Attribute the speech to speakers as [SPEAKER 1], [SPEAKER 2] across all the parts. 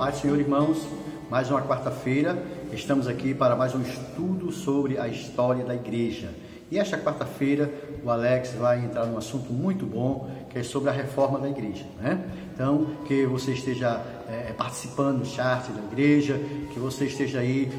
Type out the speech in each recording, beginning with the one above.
[SPEAKER 1] Paz do Senhor, irmãos. Mais uma quarta-feira, estamos aqui para mais um estudo sobre a história da igreja. E esta quarta-feira o Alex vai entrar num assunto muito bom, que é sobre a reforma da igreja, né? Então, que você esteja participando do chat da igreja, que você esteja aí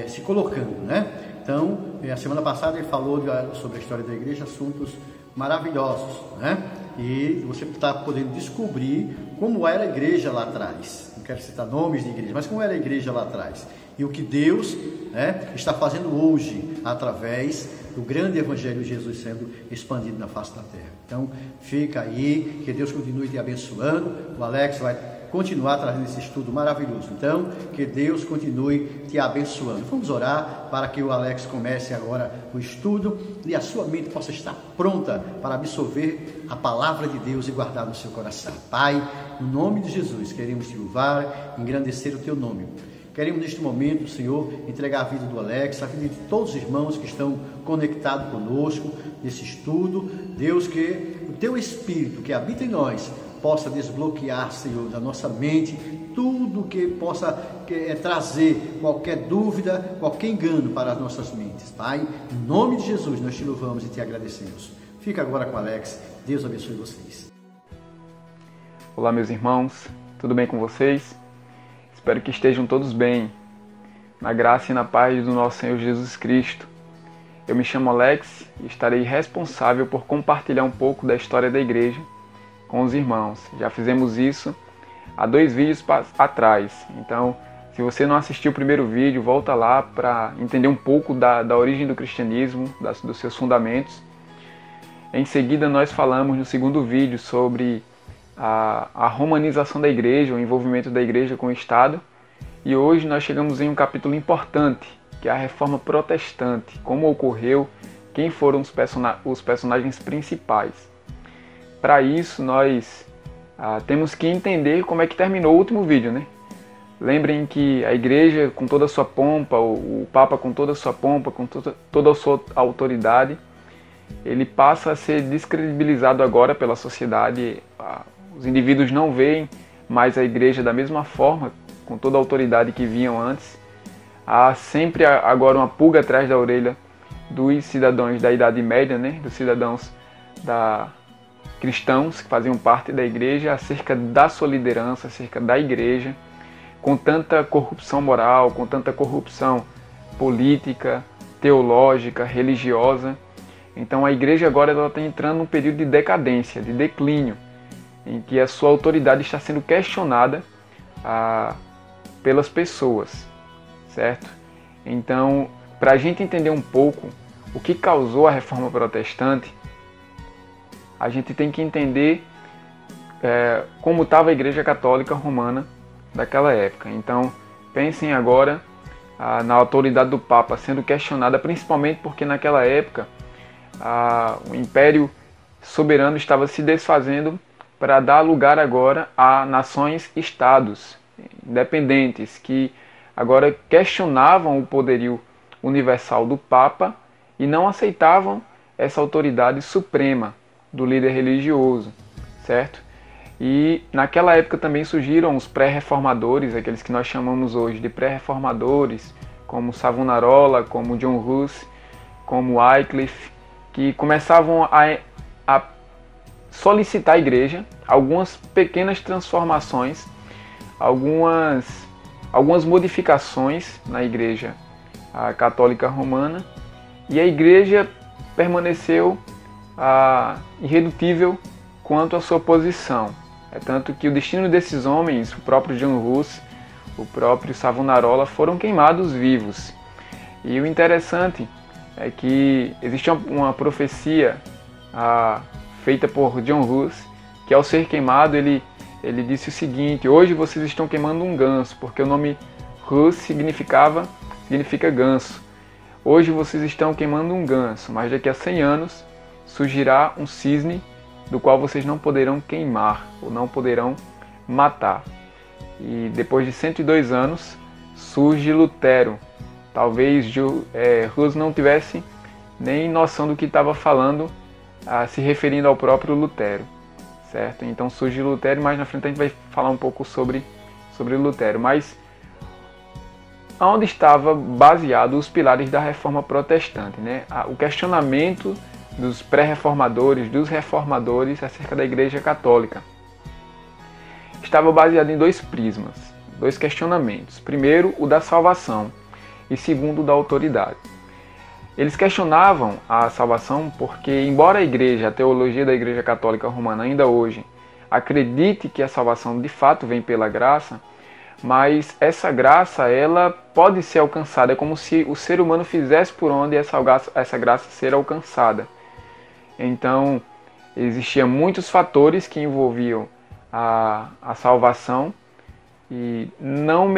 [SPEAKER 1] se colocando, né? Então, a semana passada ele falou sobre a história da igreja, assuntos maravilhosos, né? E você está podendo descobrir como era a igreja lá atrás. Não quero citar nomes de igreja, mas como era a igreja lá atrás. E o que Deus, né, está fazendo hoje através do grande evangelho de Jesus sendo expandido na face da terra. Então, fica aí, que Deus continue te abençoando. O Alex vai continuar trazendo esse estudo maravilhoso. Então, que Deus continue te abençoando. Vamos orar para que o Alex comece agora o estudo e a sua mente possa estar pronta para absorver a palavra de Deus e guardar no seu coração. Pai, no nome de Jesus, queremos te louvar, engrandecer o teu nome. Queremos neste momento, Senhor, entregar a vida do Alex, a vida de todos os irmãos que estão conectados conosco nesse estudo. Deus, que o teu Espírito que habita em nós possa desbloquear, Senhor, da nossa mente tudo que possa trazer qualquer dúvida, qualquer engano para as nossas mentes. Pai, em nome de Jesus, nós te louvamos e te agradecemos. Fica agora com o Alex. Deus abençoe vocês.
[SPEAKER 2] Olá, meus irmãos. Tudo bem com vocês? Espero que estejam todos bem, na graça e na paz do nosso Senhor Jesus Cristo. Eu me chamo Alex e estarei responsável por compartilhar um pouco da história da igreja com os irmãos. Já fizemos isso há 2 vídeos atrás, então se você não assistiu o primeiro vídeo, volta lá para entender um pouco da origem do cristianismo, dos seus fundamentos. Em seguida nós falamos no segundo vídeo sobre a romanização da igreja, o envolvimento da igreja com o Estado. E hoje nós chegamos em um capítulo importante, que é a reforma protestante, como ocorreu, quem foram os personagens principais. Para isso nós temos que entender como é que terminou o último vídeo, né? Lembrem que a igreja com toda a sua pompa, o Papa com toda a sua pompa, com toda a sua autoridade, ele passa a ser descredibilizado agora pela sociedade. Os indivíduos não veem mais a igreja da mesma forma, com toda a autoridade que viam antes. Há sempre agora uma pulga atrás da orelha dos cidadãos da Idade Média, né? Dos cidadãos cristãos que faziam parte da igreja, acerca da sua liderança, acerca da igreja, com tanta corrupção moral, com tanta corrupção política, teológica, religiosa. Então a igreja agora está entrando num período de decadência, de declínio, em que a sua autoridade está sendo questionada pelas pessoas, certo? Então, para a gente entender um pouco o que causou a reforma protestante, a gente tem que entender como estava a Igreja Católica Romana daquela época. Então, pensem agora na autoridade do Papa sendo questionada, principalmente porque naquela época o Império Soberano estava se desfazendo para dar lugar agora a nações-estados independentes, que agora questionavam o poderio universal do Papa e não aceitavam essa autoridade suprema do líder religioso, certo? E naquela época também surgiram os pré-reformadores, aqueles que nós chamamos hoje de pré-reformadores, como Savonarola, como John Hus, como Wycliffe, que começavam a solicitar à igreja algumas pequenas transformações, algumas modificações na igreja católica romana, e a igreja permaneceu irredutível quanto à sua posição. É tanto que o destino desses homens, o próprio John Hus, o próprio Savonarola, foram queimados vivos. E o interessante é que existe uma profecia feita por John Hus, que ao ser queimado ele disse o seguinte: hoje vocês estão queimando um ganso, porque o nome Hus significa ganso. Hoje vocês estão queimando um ganso, mas daqui a 100 anos surgirá um cisne do qual vocês não poderão queimar, ou não poderão matar. E depois de 102 anos surge Lutero. Talvez Hus não tivesse nem noção do que estava falando, se referindo ao próprio Lutero, certo? Então surge Lutero, e mais na frente a gente vai falar um pouco sobre sobre Lutero, mas onde estava baseado os pilares da Reforma Protestante, né? O questionamento dos pré-reformadores, dos reformadores acerca da Igreja Católica. Estava baseado em dois prismas, dois questionamentos. Primeiro, o da salvação, e segundo, o da autoridade. Eles questionavam a salvação porque, embora a teologia da Igreja Católica Romana ainda hoje acredite que a salvação de fato vem pela graça, mas essa graça, ela pode ser alcançada, é como se o ser humano fizesse por onde essa graça ser alcançada. Então, existiam muitos fatores que envolviam a salvação e não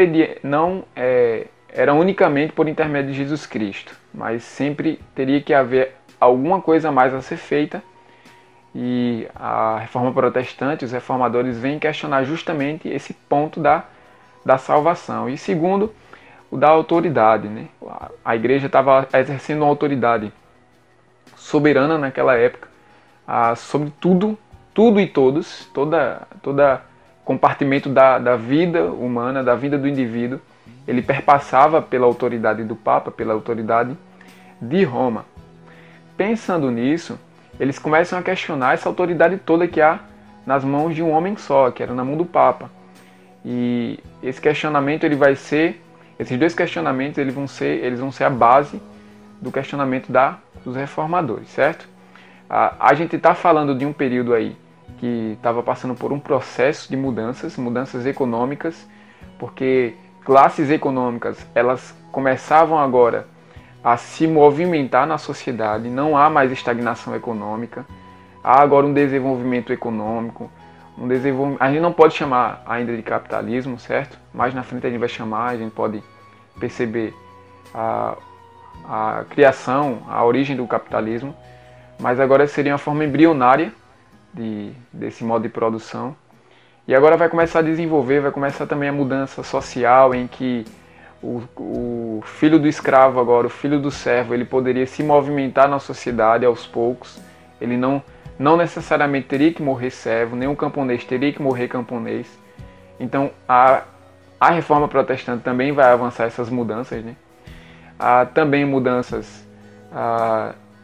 [SPEAKER 2] era unicamente por intermédio de Jesus Cristo, mas sempre teria que haver alguma coisa a mais a ser feita, e a Reforma Protestante, os reformadores, vêm questionar justamente esse ponto da salvação. E segundo, o da autoridade, né? A igreja estava exercendo uma autoridade soberana naquela época, sobre tudo e todos, toda compartimento da vida humana, da vida do indivíduo. Ele perpassava pela autoridade do Papa, pela autoridade de Roma. Pensando nisso, eles começam a questionar essa autoridade toda que há nas mãos de um homem só, que era na mão do Papa. E esse questionamento, esses dois questionamentos, eles vão ser a base do questionamento dos reformadores, certo? A gente está falando de um período aí que estava passando por um processo de mudanças econômicas, porque classes econômicas, elas começavam agora a se movimentar na sociedade, não há mais estagnação econômica, há agora um desenvolvimento econômico, a gente não pode chamar ainda de capitalismo, certo? Mais na frente a gente vai chamar, a gente pode perceber a criação, a origem do capitalismo, mas agora seria uma forma embrionária desse modo de produção. E agora vai começar a desenvolver, vai começar também a mudança social, em que o filho do escravo agora, o filho do servo, ele poderia se movimentar na sociedade aos poucos. Ele não necessariamente teria que morrer servo, nem um camponês teria que morrer camponês. Então a Reforma Protestante também vai avançar essas mudanças, né? Há também mudanças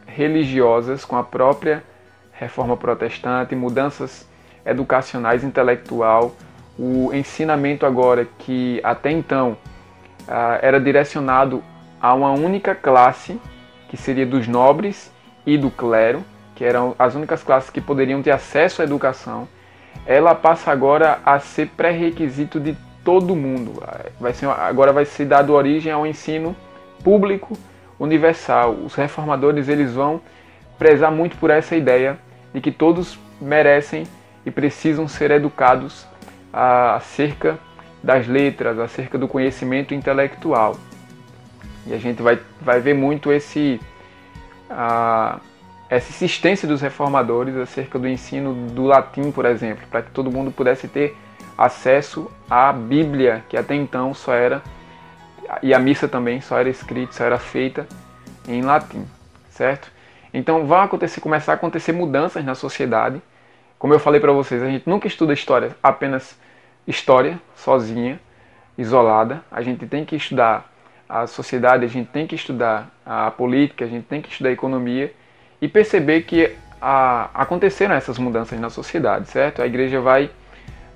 [SPEAKER 2] religiosas com a própria Reforma Protestante, mudanças educacionais, intelectual, o ensinamento agora que até então era direcionado a uma única classe, que seria dos nobres e do clero, que eram as únicas classes que poderiam ter acesso à educação, ela passa agora a ser pré-requisito de todo mundo. Agora vai ser dado origem ao ensino público universal. Os reformadores, eles vão prezar muito por essa ideia de que todos merecem e precisam ser educados acerca das letras, acerca do conhecimento intelectual. E a gente vai ver muito essa insistência dos reformadores acerca do ensino do latim, por exemplo, para que todo mundo pudesse ter acesso à Bíblia, que até então só era, e a missa também só era escrita, só era feita em latim, certo? Então começar a acontecer mudanças na sociedade. Como eu falei para vocês, a gente nunca estuda história, apenas história, sozinha, isolada. A gente tem que estudar a sociedade, a gente tem que estudar a política, a gente tem que estudar a economia e perceber que aconteceram essas mudanças na sociedade, certo? A igreja vai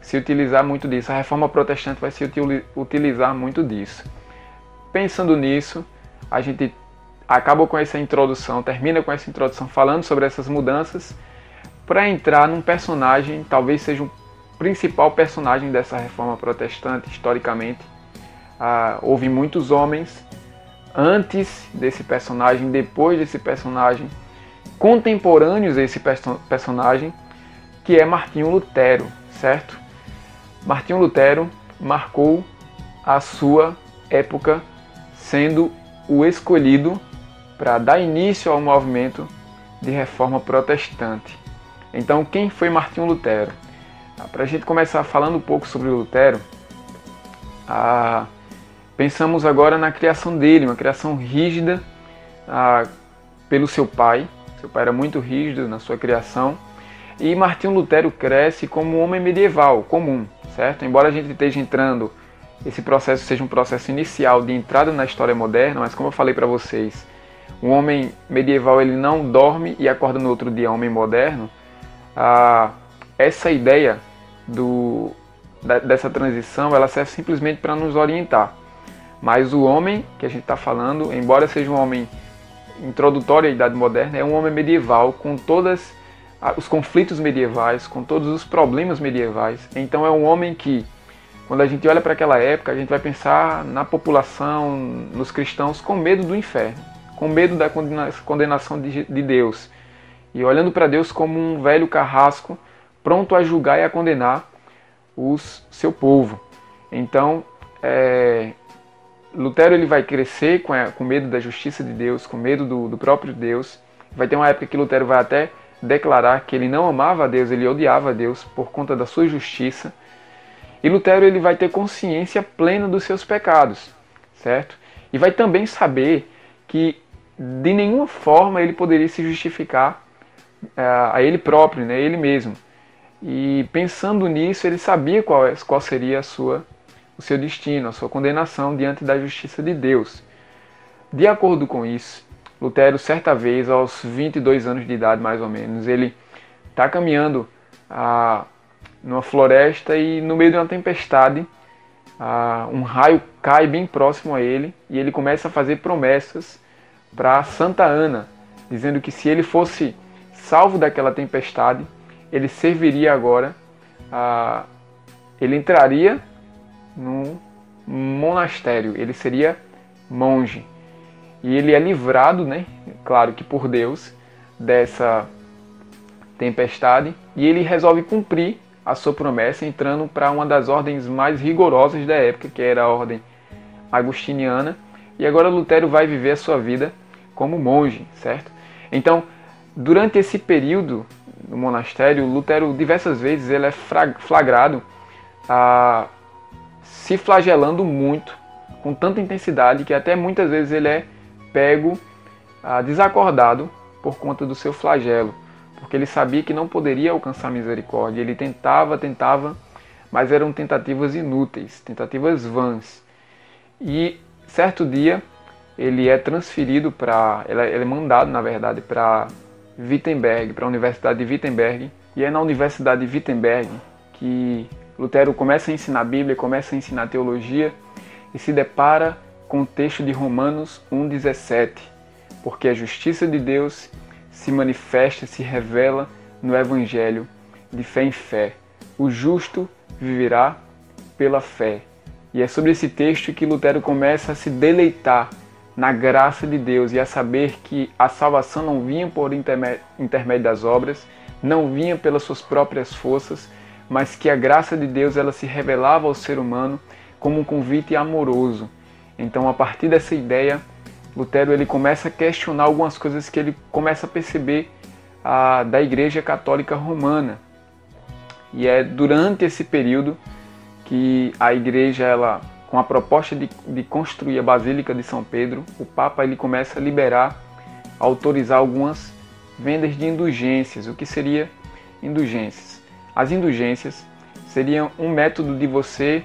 [SPEAKER 2] se utilizar muito disso, a Reforma Protestante vai se utilizar muito disso. Pensando nisso, a gente acaba com essa introdução, termina com essa introdução falando sobre essas mudanças, para entrar num personagem, talvez seja o principal personagem dessa Reforma Protestante historicamente. Houve muitos homens antes desse personagem, depois desse personagem, contemporâneos a esse personagem, que é Martinho Lutero, certo? Martinho Lutero marcou a sua época sendo o escolhido para dar início ao movimento de reforma protestante. Então, quem foi Martinho Lutero? Para a gente começar falando um pouco sobre o Lutero, pensamos agora na criação dele, uma criação rígida pelo seu pai. Seu pai era muito rígido na sua criação. E Martinho Lutero cresce como um homem medieval, comum, certo? Embora a gente esteja entrando, esse processo seja um processo inicial de entrada na história moderna, mas como eu falei para vocês, o homem medieval ele não dorme e acorda no outro dia, homem moderno. Essa ideia dessa transição, ela serve simplesmente para nos orientar. Mas o homem que a gente está falando, embora seja um homem introdutório à Idade Moderna, é um homem medieval com todos os conflitos medievais, com todos os problemas medievais. Então é um homem que, quando a gente olha para aquela época, a gente vai pensar na população, nos cristãos, com medo do inferno, com medo da condenação de Deus. E olhando para Deus como um velho carrasco, pronto a julgar e a condenar seu povo. Então, Lutero ele vai crescer com medo da justiça de Deus, com medo do próprio Deus. Vai ter uma época que Lutero vai até declarar que ele não amava a Deus, ele odiava a Deus por conta da sua justiça. E Lutero ele vai ter consciência plena dos seus pecados, certo? E vai também saber que de nenhuma forma ele poderia se justificar a ele próprio, né, ele mesmo. E pensando nisso, ele sabia qual seria o seu destino, a sua condenação diante da justiça de Deus. De acordo com isso, Lutero, certa vez, aos 22 anos de idade mais ou menos, ele está caminhando numa floresta e no meio de uma tempestade, um raio cai bem próximo a ele e ele começa a fazer promessas para Santa Ana, dizendo que se ele fosse salvo daquela tempestade, ele serviria agora, ele entraria num monastério, ele seria monge. E ele é livrado, né, claro que por Deus, dessa tempestade, e ele resolve cumprir a sua promessa, entrando para uma das ordens mais rigorosas da época, que era a ordem agostiniana, e agora Lutero vai viver a sua vida como monge, certo? Então, durante esse período no monastério, Lutero diversas vezes ele é flagrado se flagelando muito, com tanta intensidade, que até muitas vezes ele é pego desacordado por conta do seu flagelo, porque ele sabia que não poderia alcançar misericórdia. Ele tentava, mas eram tentativas inúteis, tentativas vãs. E certo dia ele é transferido ele é mandado, na verdade, para Wittenberg, para a Universidade de Wittenberg, e é na Universidade de Wittenberg que Lutero começa a ensinar a Bíblia, começa a ensinar teologia e se depara com o texto de Romanos 1,17, porque a justiça de Deus se manifesta, se revela no Evangelho de fé em fé. O justo viverá pela fé. E é sobre esse texto que Lutero começa a se deleitar na graça de Deus e a saber que a salvação não vinha por intermédio das obras, não vinha pelas suas próprias forças, mas que a graça de Deus ela se revelava ao ser humano como um convite amoroso. Então, a partir dessa ideia, Lutero ele começa a questionar algumas coisas que ele começa a perceber da Igreja Católica Romana. E é durante esse período que a Igreja, ela, com a proposta de construir a Basílica de São Pedro, o Papa ele começa a autorizar algumas vendas de indulgências. O que seria indulgências? As indulgências seriam um método de você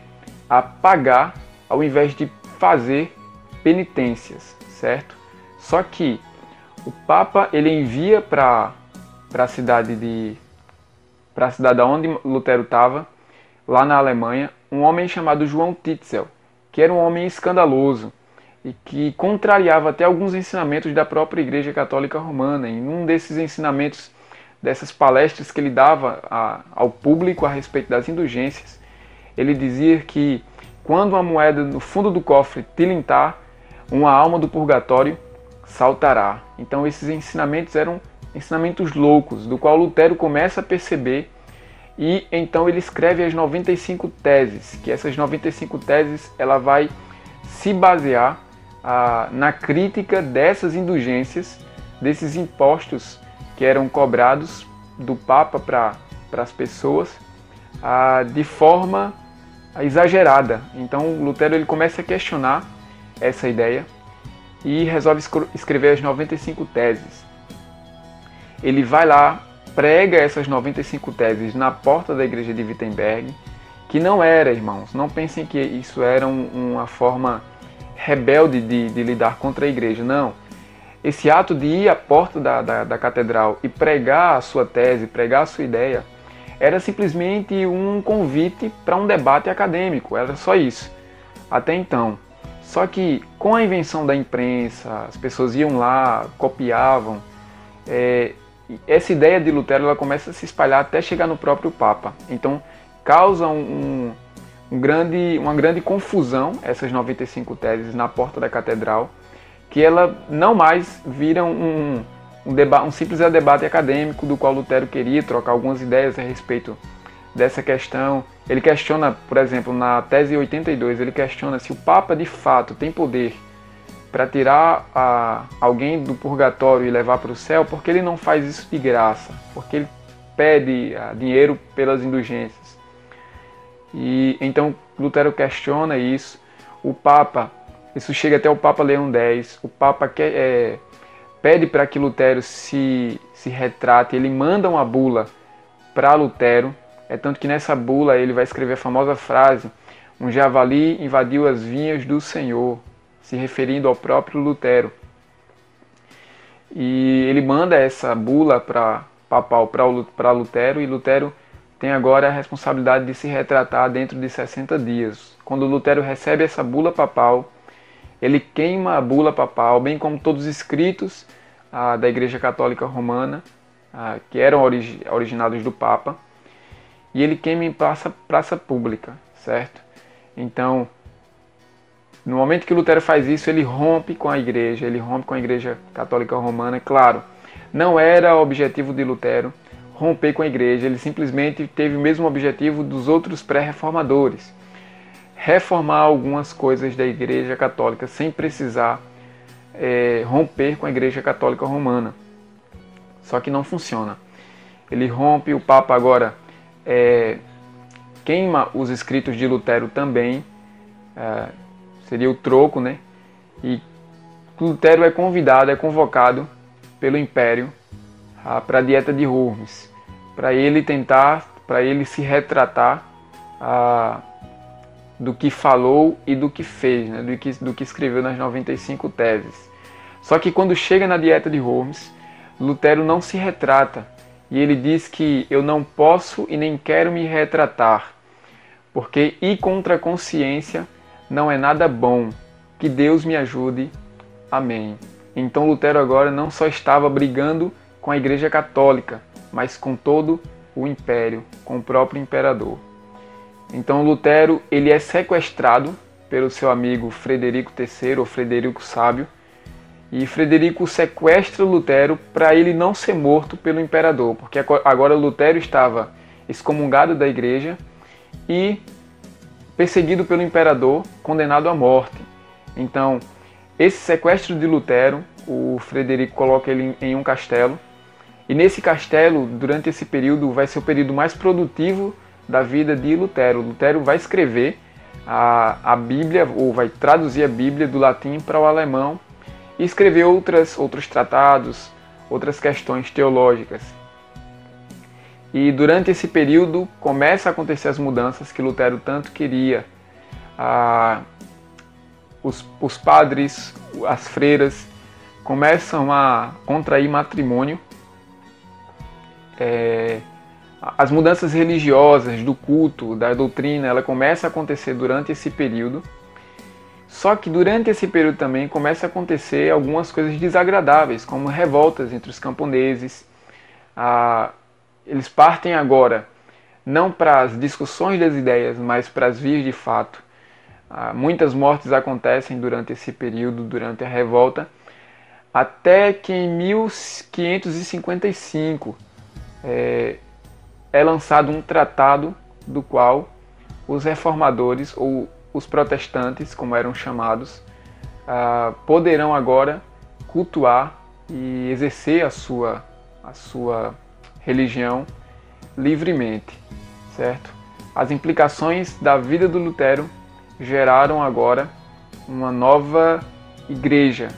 [SPEAKER 2] pagar ao invés de fazer penitências, certo? Só que o Papa ele envia para a cidade onde Lutero estava, lá na Alemanha, um homem chamado João Tetzel, que era um homem escandaloso e que contrariava até alguns ensinamentos da própria Igreja Católica Romana. Em um desses ensinamentos, dessas palestras que ele dava ao público a respeito das indulgências, ele dizia que quando uma moeda no fundo do cofre tilintar, uma alma do purgatório saltará. Então esses ensinamentos eram ensinamentos loucos, do qual Lutero começa a perceber, e então ele escreve as 95 teses, que essas 95 teses ela vai se basear na crítica dessas indulgências, desses impostos que eram cobrados do Papa para as pessoas de forma exagerada. Então Lutero ele começa a questionar essa ideia e resolve escrever as 95 teses. Ele vai lá, prega essas 95 teses na porta da igreja de Wittenberg, que não era, irmãos, não pensem que isso era uma forma rebelde de lidar contra a igreja, não. Esse ato de ir à porta da catedral e pregar a sua tese, pregar a sua ideia, era simplesmente um convite para um debate acadêmico, era só isso, até então. Só que com a invenção da imprensa, as pessoas iam lá, copiavam, essa ideia de Lutero ela começa a se espalhar até chegar no próprio Papa. Então causa uma grande confusão essas 95 teses na porta da catedral, que ela não mais vira um simples debate acadêmico do qual Lutero queria trocar algumas ideias a respeito dessa questão. Ele questiona, por exemplo, na tese 82, ele questiona se o Papa de fato tem poder para tirar alguém do purgatório e levar para o céu, porque ele não faz isso de graça, porque ele pede dinheiro pelas indulgências. E então Lutero questiona isso. O Papa, isso chega até o Papa Leão X, o Papa pede para que Lutero se retrate, ele manda uma bula para Lutero, tanto que nessa bula ele vai escrever a famosa frase: um javali invadiu as vinhas do Senhor, se referindo ao próprio Lutero. E ele manda essa bula papal para Lutero, e Lutero tem agora a responsabilidade de se retratar dentro de 60 dias. Quando Lutero recebe essa bula papal, ele queima a bula papal, bem como todos os escritos da Igreja Católica Romana, que eram originados do Papa, e ele queima em praça pública, certo? Então, no momento que Lutero faz isso, ele rompe com a Igreja Católica Romana. Claro, não era o objetivo de Lutero romper com a Igreja, ele simplesmente teve o mesmo objetivo dos outros pré-reformadores: reformar algumas coisas da Igreja Católica sem precisar romper com a Igreja Católica Romana. Só que não funciona. Ele rompe, o Papa agora queima os escritos de Lutero também, seria o troco, né? E Lutero é convocado pelo Império para a Dieta de Worms, para ele se retratar do que falou e do que fez, né? do que escreveu nas 95 teses. Só que quando chega na Dieta de Worms, Lutero não se retrata, e ele diz que eu não posso e nem quero me retratar, porque ir contra a consciência não é nada bom, que Deus me ajude, amém. Então Lutero agora não só estava brigando com a Igreja Católica, mas com todo o Império, com o próprio imperador. Então Lutero ele é sequestrado pelo seu amigo Frederico III, ou Frederico Sábio, e Frederico sequestra Lutero para ele não ser morto pelo imperador, porque agora Lutero estava excomungado da igreja e perseguido pelo imperador, condenado à morte. Então, esse sequestro de Lutero, o Frederico coloca ele em um castelo, e nesse castelo, durante esse período, vai ser o período mais produtivo da vida de Lutero. Lutero vai escrever a Bíblia, ou vai traduzir a Bíblia do latim para o alemão, e escrever outros tratados, outras questões teológicas. E durante esse período começa a acontecer as mudanças que Lutero tanto queria. Os padres, as freiras, começam a contrair matrimônio. As mudanças religiosas, do culto, da doutrina, ela começa a acontecer durante esse período. Só que durante esse período também começa a acontecer algumas coisas desagradáveis, como revoltas entre os camponeses. Eles partem agora não para as discussões das ideias, mas para as vias de fato. Muitas mortes acontecem durante esse período, durante a revolta, até que em 1555 é lançado um tratado do qual os reformadores, ou os protestantes, como eram chamados, poderão agora cultuar e exercer a sua religião livremente, certo? As implicações da vida do Lutero geraram agora uma nova igreja,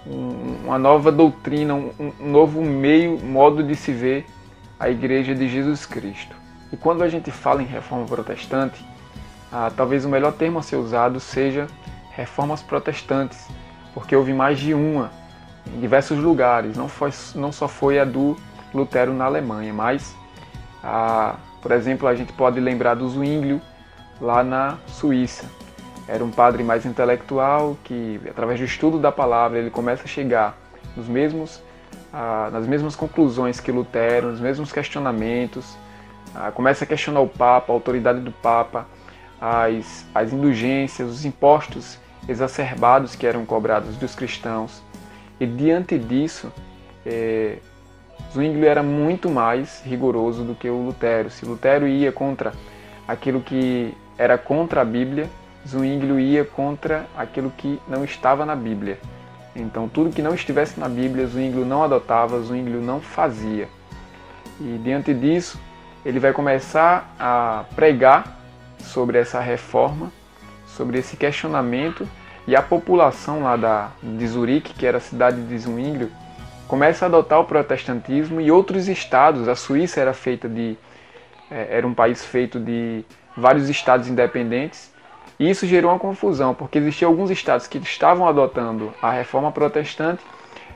[SPEAKER 2] uma nova doutrina, um novo modo de se ver a Igreja de Jesus Cristo. E quando a gente fala em reforma protestante, talvez o melhor termo a ser usado seja reformas protestantes, porque houve mais de uma em diversos lugares, não só foi a do Lutero na Alemanha, mas, por exemplo, a gente pode lembrar do Zwinglio lá na Suíça. Era um padre mais intelectual que, através do estudo da palavra, ele começa a chegar nas mesmas conclusões que Lutero, nos mesmos questionamentos, começa a questionar o Papa, a autoridade do Papa, as indulgências, os impostos exacerbados que eram cobrados dos cristãos. E diante disso, Zwinglio era muito mais rigoroso do que o Lutero. Se Lutero ia contra aquilo que era contra a Bíblia, Zwinglio ia contra aquilo que não estava na Bíblia. Então tudo que não estivesse na Bíblia, Zwinglio não adotava, Zwinglio não fazia. E diante disso, ele vai começar a pregar sobre essa reforma, sobre esse questionamento, e a população lá de Zurique, que era a cidade de Zwinglio, começa a adotar o protestantismo, e outros estados, a Suíça era um país feito de vários estados independentes, e isso gerou uma confusão, porque existiam alguns estados que estavam adotando a reforma protestante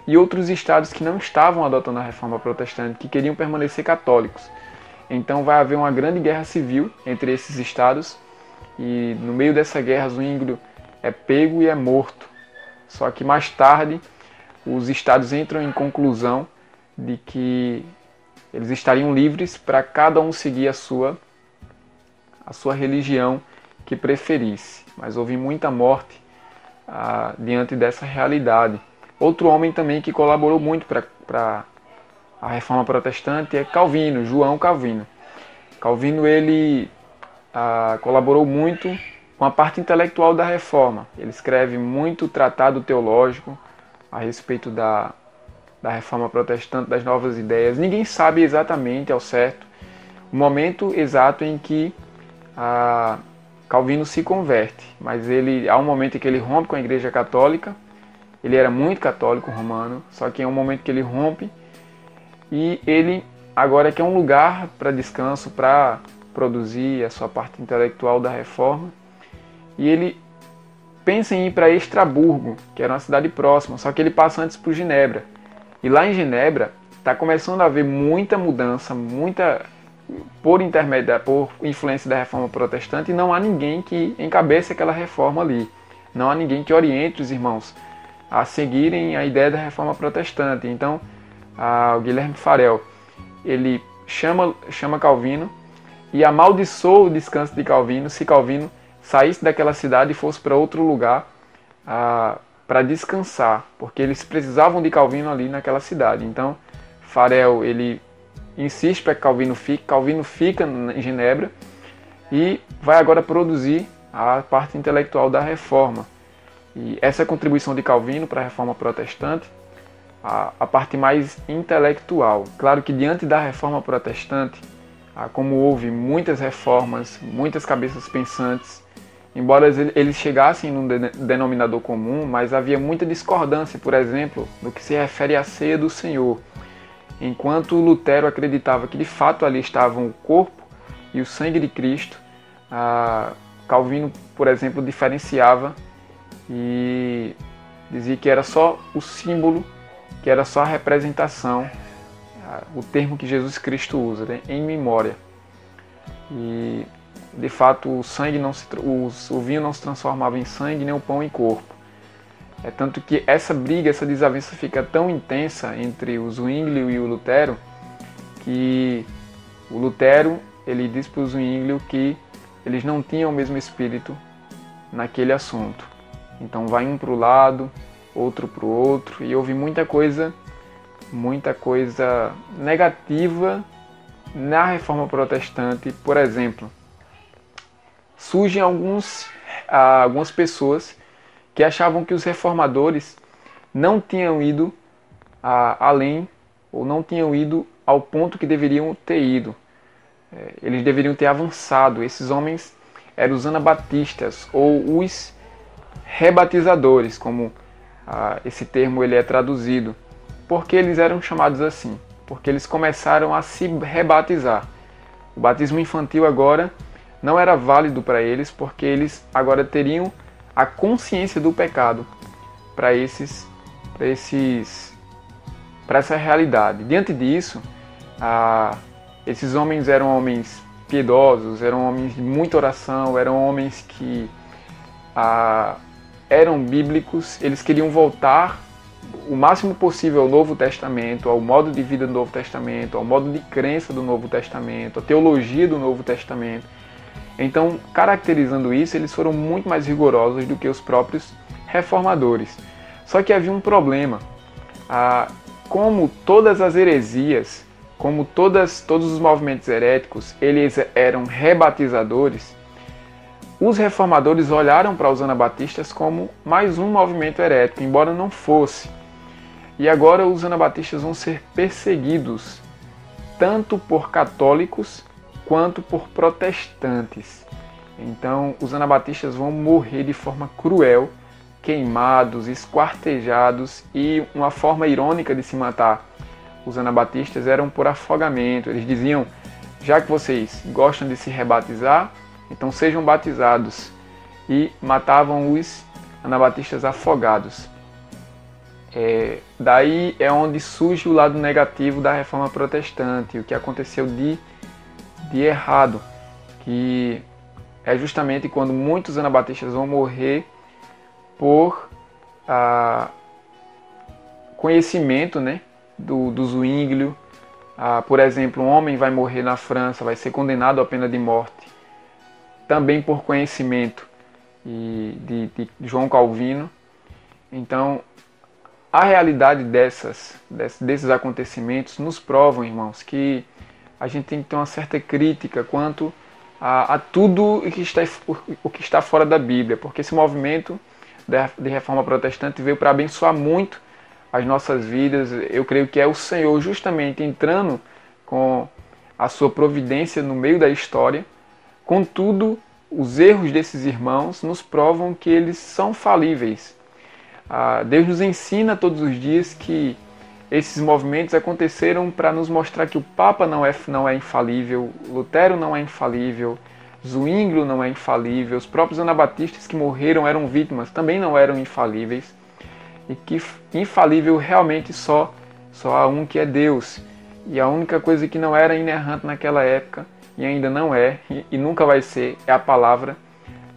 [SPEAKER 2] e outros estados que não estavam adotando a reforma protestante, que queriam permanecer católicos. Então vai haver uma grande guerra civil entre esses estados, e no meio dessa guerra Zwinglio é pego e é morto. Só que mais tarde os estados entram em conclusão de que eles estariam livres para cada um seguir a sua religião que preferisse. Mas houve muita morte diante dessa realidade. Outro homem também que colaborou muito para a reforma protestante é Calvino, João Calvino. Calvino ele colaborou muito com a parte intelectual da reforma. Ele escreve muito tratado teológico a respeito da reforma protestante, das novas ideias. Ninguém sabe exatamente ao certo o momento exato em que Calvino se converte, mas há um momento em que ele rompe com a Igreja Católica. Ele era muito católico romano, só que é um momento que ele rompe, e ele agora quer um lugar para descanso, para produzir a sua parte intelectual da reforma. E ele pensa em ir para Estraburgo, que era uma cidade próxima, só que ele passa antes por Genebra. E lá em Genebra está começando a haver muita mudança, por influência da reforma protestante, e não há ninguém que encabece aquela reforma ali. Não há ninguém que oriente os irmãos a seguirem a ideia da reforma protestante. Então, o Guilherme Farel, ele chama Calvino e amaldiçoa o descanso de Calvino se Calvino saísse daquela cidade e fosse para outro lugar para descansar, porque eles precisavam de Calvino ali naquela cidade. Então, Farel ele insiste para que Calvino fica em Genebra e vai agora produzir a parte intelectual da reforma. E essa contribuição de Calvino para a reforma protestante, a parte mais intelectual. Claro que diante da reforma protestante, como houve muitas reformas, muitas cabeças pensantes, embora eles chegassem num denominador comum, mas havia muita discordância, por exemplo, no que se refere à ceia do Senhor. Enquanto Lutero acreditava que de fato ali estavam o corpo e o sangue de Cristo, Calvino, por exemplo, diferenciava e dizia que era só o símbolo, que era só a representação, o termo que Jesus Cristo usa, né? Em memória. E de fato o vinho não se transformava em sangue, nem o pão em corpo. É tanto que essa briga, essa desavença fica tão intensa entre o Zwinglio e o Lutero, que o Lutero ele diz para o Zwinglio que eles não tinham o mesmo espírito naquele assunto. Então vai um para o lado, outro para o outro, e houve muita coisa negativa na reforma protestante. Por exemplo, surgem algumas pessoas que achavam que os reformadores não tinham ido além, ou não tinham ido ao ponto que deveriam ter ido. Eles deveriam ter avançado. Esses homens eram os anabatistas, ou os rebatizadores, como esse termo ele é traduzido. Por que eles eram chamados assim? Porque eles começaram a se rebatizar. O batismo infantil agora não era válido para eles, porque eles agora teriam a consciência do pecado para essa realidade. Diante disso, esses homens eram homens piedosos, eram homens de muita oração, eram homens que eram bíblicos, eles queriam voltar o máximo possível ao Novo Testamento, ao modo de vida do Novo Testamento, ao modo de crença do Novo Testamento, à teologia do Novo Testamento. Então, caracterizando isso, eles foram muito mais rigorosos do que os próprios reformadores. Só que havia um problema. Como todas as heresias, como todos os movimentos heréticos, eles eram rebatizadores, os reformadores olharam para os anabatistas como mais um movimento herético, embora não fosse. E agora os anabatistas vão ser perseguidos, tanto por católicos quanto por protestantes. Então os anabatistas vão morrer de forma cruel, queimados, esquartejados, e uma forma irônica de se matar os anabatistas eram por afogamento. Eles diziam: já que vocês gostam de se rebatizar, então sejam batizados, e matavam os anabatistas afogados. Daí é onde surge o lado negativo da reforma protestante, o que aconteceu de errado, que é justamente quando muitos anabatistas vão morrer por conhecimento, né, do Zwinglio. Por exemplo, um homem vai morrer na França, vai ser condenado à pena de morte, também por conhecimento de João Calvino. Então, a realidade desses acontecimentos nos provam, irmãos, que a gente tem que ter uma certa crítica quanto a tudo o que está fora da Bíblia, porque esse movimento de reforma protestante veio para abençoar muito as nossas vidas. Eu creio que é o Senhor justamente entrando com a sua providência no meio da história. Contudo, os erros desses irmãos nos provam que eles são falíveis. Deus nos ensina todos os dias que esses movimentos aconteceram para nos mostrar que o Papa não é infalível, Lutero não é infalível, Zwinglio não é infalível, os próprios anabatistas que morreram eram vítimas, também não eram infalíveis, e que infalível realmente só há um, que é Deus. E a única coisa que não era inerrante naquela época, e ainda não é, e nunca vai ser, é a palavra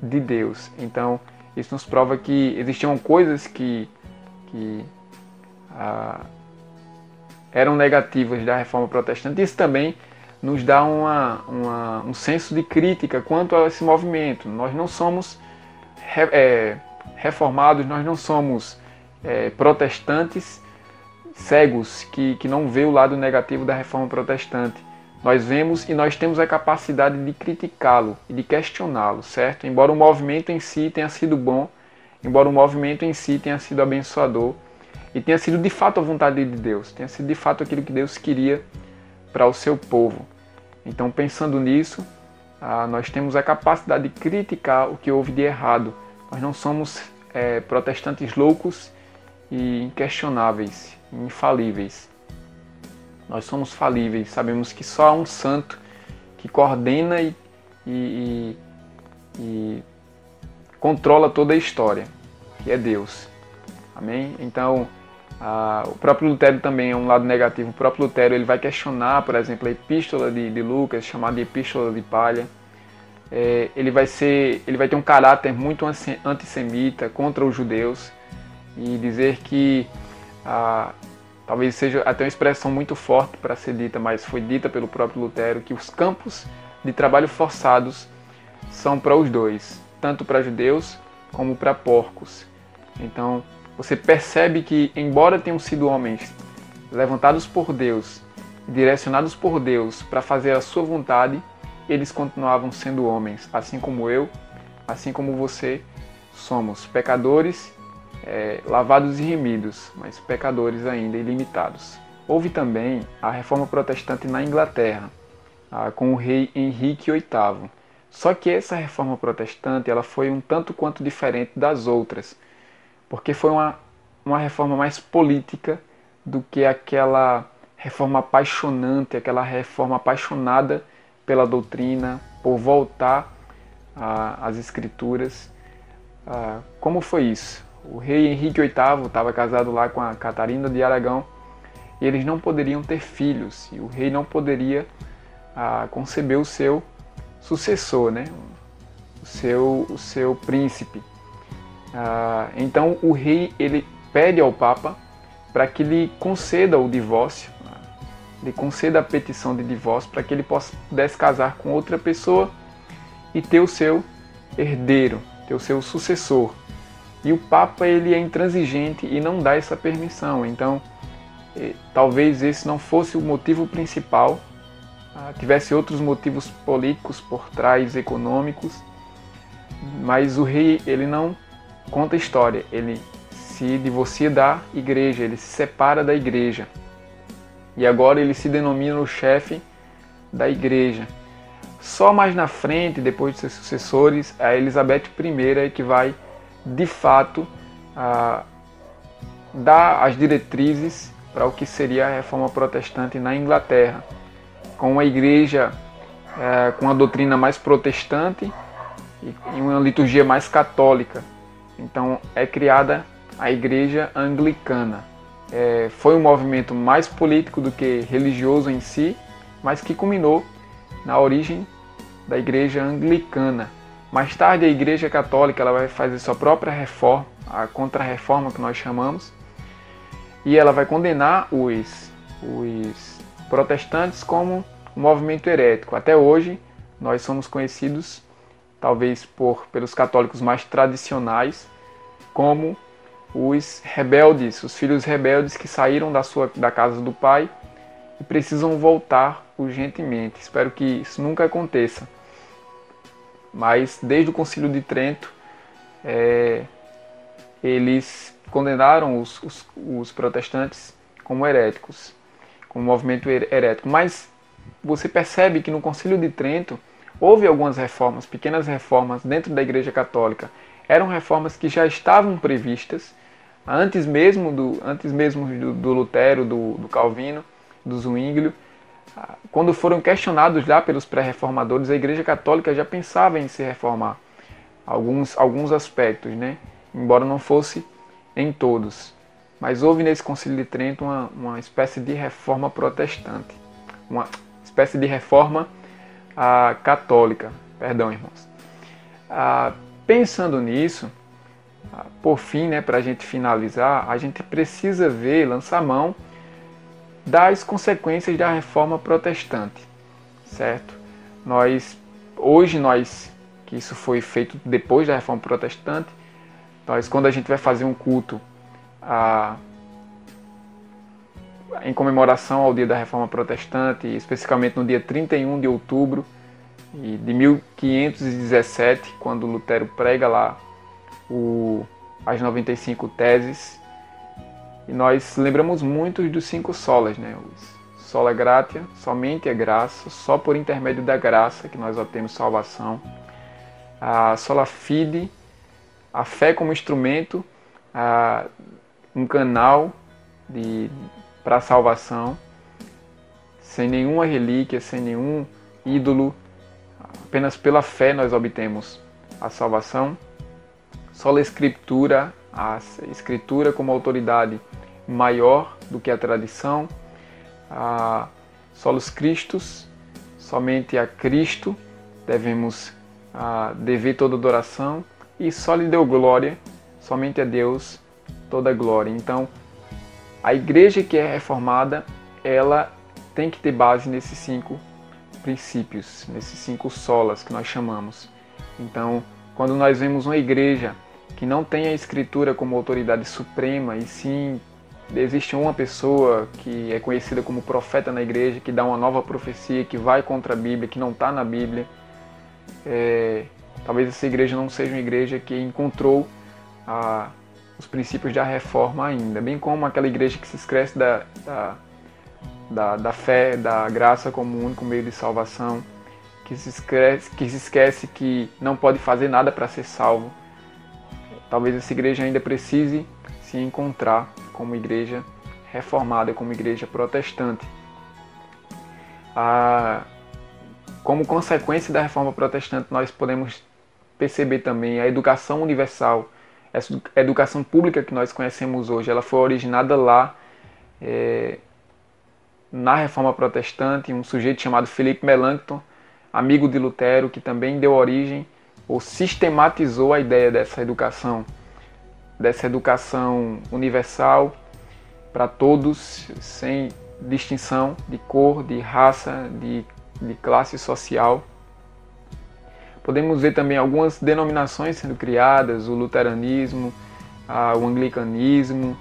[SPEAKER 2] de Deus. Então, isso nos prova que existiam coisas que eram negativas da reforma protestante. Isso também nos dá um senso de crítica quanto a esse movimento. Nós não somos reformados, nós não somos protestantes cegos que não vê o lado negativo da reforma protestante. Nós vemos e nós temos a capacidade de criticá-lo e de questioná-lo, certo? Embora o movimento em si tenha sido bom, embora o movimento em si tenha sido abençoador e tenha sido de fato a vontade de Deus, tenha sido de fato aquilo que Deus queria para o seu povo. Então, pensando nisso, nós temos a capacidade de criticar o que houve de errado. Nós não somos protestantes loucos e inquestionáveis, infalíveis. Nós somos falíveis, sabemos que só há um santo que coordena e controla toda a história, que é Deus. Amém? Então, o próprio Lutero também é um lado negativo. O próprio Lutero ele vai questionar, por exemplo, a epístola de Lucas, chamada de epístola de palha. Ele vai ter um caráter muito antissemita contra os judeus e dizer que talvez seja até uma expressão muito forte para ser dita, mas foi dita pelo próprio Lutero, que os campos de trabalho forçados são para os dois, tanto para judeus como para porcos. Então, você percebe que, embora tenham sido homens levantados por Deus, direcionados por Deus para fazer a sua vontade, eles continuavam sendo homens, assim como eu, assim como você, somos pecadores, lavados e remidos, mas pecadores ainda ilimitados. Houve também a reforma protestante na Inglaterra, com o rei Henrique VIII. Só que essa reforma protestante ela foi um tanto quanto diferente das outras, porque foi uma reforma mais política do que aquela reforma apaixonante, aquela reforma apaixonada pela doutrina, por voltar às Escrituras. Como foi isso? O rei Henrique VIII estava casado lá com a Catarina de Aragão e eles não poderiam ter filhos, e o rei não poderia conceber o seu sucessor, né? o seu príncipe. Então o rei ele pede ao Papa para que lhe conceda o divórcio, lhe conceda a petição de divórcio para que ele pudesse casar com outra pessoa e ter o seu herdeiro, ter o seu sucessor. E o Papa ele é intransigente e não dá essa permissão. Então talvez esse não fosse o motivo principal, tivesse outros motivos políticos por trás, econômicos, mas o rei ele não conta a história, ele se divorcia da igreja, ele se separa da igreja e agora ele se denomina o chefe da igreja. Só mais na frente, depois de seus sucessores, a Elizabeth I é que vai de fato dar as diretrizes para o que seria a reforma protestante na Inglaterra, com uma igreja com uma doutrina mais protestante e uma liturgia mais católica. Então é criada a Igreja Anglicana. Foi um movimento mais político do que religioso em si, mas que culminou na origem da Igreja Anglicana. Mais tarde a Igreja Católica ela vai fazer sua própria reforma, a Contra-Reforma que nós chamamos, e ela vai condenar os protestantes como um movimento herético. Até hoje nós somos conhecidos, talvez pelos católicos mais tradicionais, como os rebeldes, os filhos rebeldes que saíram da casa do pai e precisam voltar urgentemente. Espero que isso nunca aconteça. Mas desde o Concílio de Trento, eles condenaram os protestantes como heréticos, como movimento herético. Mas você percebe que no Concílio de Trento houve algumas reformas, pequenas reformas dentro da Igreja Católica. Eram reformas que já estavam previstas antes mesmo do Lutero, do Calvino, do Zwinglio. Quando foram questionados lá pelos pré-reformadores, a Igreja Católica já pensava em se reformar alguns aspectos, né? Embora não fosse em todos. Mas houve nesse Concílio de Trento uma espécie de reforma protestante, uma espécie de reforma católica, perdão, irmãos. Pensando nisso, por fim, né, para a gente finalizar, a gente precisa lançar mão das consequências da reforma protestante, certo? Hoje, que isso foi feito depois da reforma protestante, quando a gente vai fazer um culto em comemoração ao dia da reforma protestante, especificamente no dia 31 de outubro de 1517, quando Lutero prega lá as 95 teses, e nós lembramos muito dos 5 solas, né? Sola gratia, somente a graça, só por intermédio da graça que nós obtemos salvação. A sola fide, a fé como instrumento, um canal para a salvação, sem nenhuma relíquia, sem nenhum ídolo, apenas pela fé nós obtemos a salvação. Sola Escritura, a Escritura como autoridade maior do que a tradição. Solus Christus, somente a Cristo devemos dever toda adoração. E soli Deo Glória, somente a Deus toda glória. Então, a igreja que é reformada, ela tem que ter base nesses 5 princípios, nesses 5 solas que nós chamamos. Então, quando nós vemos uma igreja que não tem a Escritura como autoridade suprema, e sim existe uma pessoa que é conhecida como profeta na igreja, que dá uma nova profecia, que vai contra a Bíblia, que não está na Bíblia, talvez essa igreja não seja uma igreja que encontrou os princípios da reforma ainda, bem como aquela igreja que se esquece da fé, da graça como único meio de salvação, que se esquece que não pode fazer nada para ser salvo. Talvez essa igreja ainda precise se encontrar como igreja reformada, como igreja protestante. como consequência da Reforma Protestante, nós podemos perceber também a educação universal, essa educação pública que nós conhecemos hoje, ela foi originada lá, na Reforma Protestante, um sujeito chamado Philippe Melanchthon, amigo de Lutero, que também deu origem ou sistematizou a ideia dessa educação universal para todos, sem distinção de cor, de raça, de classe social. Podemos ver também algumas denominações sendo criadas, o luteranismo, o anglicanismo,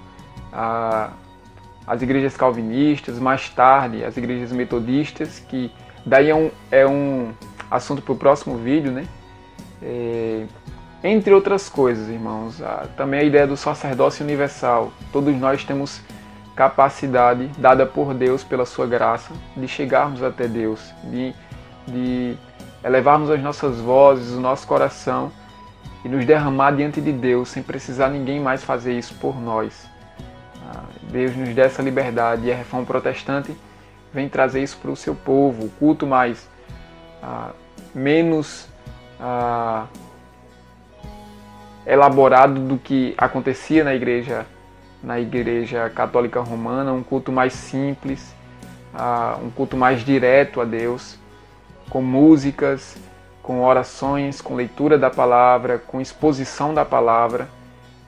[SPEAKER 2] as igrejas calvinistas, mais tarde as igrejas metodistas, que daí é um assunto para o próximo vídeo, né? Entre outras coisas, irmãos, também a ideia do sacerdócio universal. Todos nós temos capacidade dada por Deus, pela sua graça, de chegarmos até Deus, de elevarmos as nossas vozes, o nosso coração e nos derramar diante de Deus, sem precisar ninguém mais fazer isso por nós. Deus nos dá essa liberdade e a Reforma Protestante vem trazer isso para o seu povo, o culto menos elaborado do que acontecia na igreja católica romana, um culto mais simples, um culto mais direto a Deus, com músicas, com orações, com leitura da palavra, com exposição da palavra.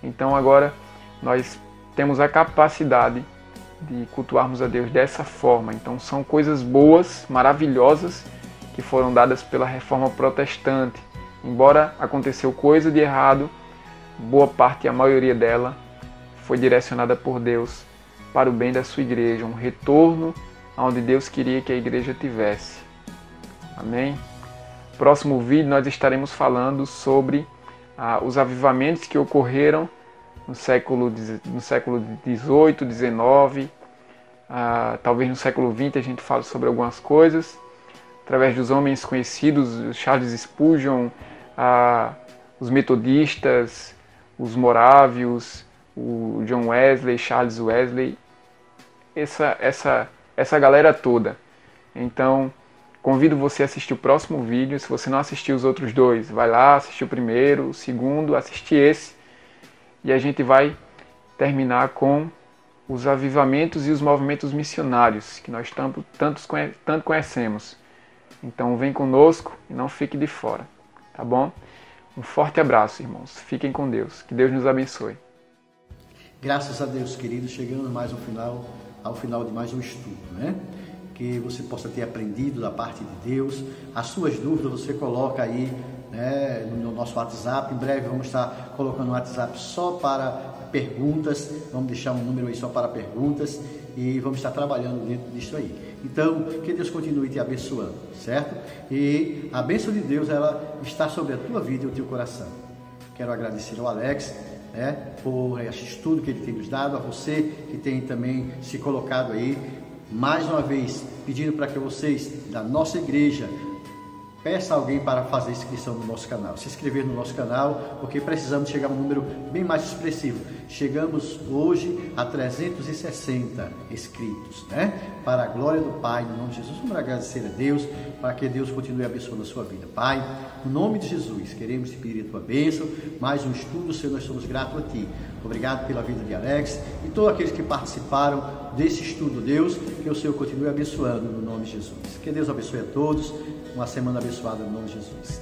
[SPEAKER 2] Então agora nós temos a capacidade de cultuarmos a Deus dessa forma. Então são coisas boas, maravilhosas, que foram dadas pela Reforma Protestante. Embora aconteceu coisa de errado, boa parte, a maioria dela, foi direcionada por Deus para o bem da sua igreja, um retorno aonde Deus queria que a igreja tivesse. Amém? Próximo vídeo nós estaremos falando sobre os avivamentos que ocorreram no século XVIII, XIX, talvez no século XX a gente fale sobre algumas coisas, através dos homens conhecidos, Charles Spurgeon, os metodistas, os morávios, o John Wesley, Charles Wesley, essa galera toda. Então, convido você a assistir o próximo vídeo. Se você não assistiu os outros dois, vai lá, assistir o primeiro, o segundo, assistir esse. E a gente vai terminar com os avivamentos e os movimentos missionários, que nós tanto conhecemos. Então vem conosco e não fique de fora, tá bom? Um forte abraço, irmãos. Fiquem com Deus. Que Deus nos abençoe.
[SPEAKER 1] Graças a Deus, queridos, chegando ao final de mais um estudo, né? Que você possa ter aprendido da parte de Deus. As suas dúvidas você coloca aí, né, no nosso WhatsApp. Em breve vamos estar colocando um WhatsApp só para perguntas. Vamos deixar um número aí só para perguntas e vamos estar trabalhando dentro disso aí. Então, que Deus continue te abençoando, certo? E a bênção de Deus, ela está sobre a tua vida e o teu coração. Quero agradecer ao Alex, né, por esse estudo que ele tem nos dado, a você que tem também se colocado aí, mais uma vez, pedindo para que vocês da nossa igreja peça alguém para fazer inscrição no nosso canal, se inscrever no nosso canal, porque precisamos chegar a um número bem mais expressivo. Chegamos hoje a 360 inscritos, né? Para a glória do Pai, no nome de Jesus, vamos agradecer a Deus, para que Deus continue abençoando a sua vida. Pai, no nome de Jesus, queremos te pedir a tua bênção, mais um estudo, Senhor, nós somos gratos a ti. Obrigado pela vida de Alex e todos aqueles que participaram desse estudo, Deus, que o Senhor continue abençoando no nome de Jesus. Que Deus abençoe a todos, uma semana abençoada no nome de Jesus.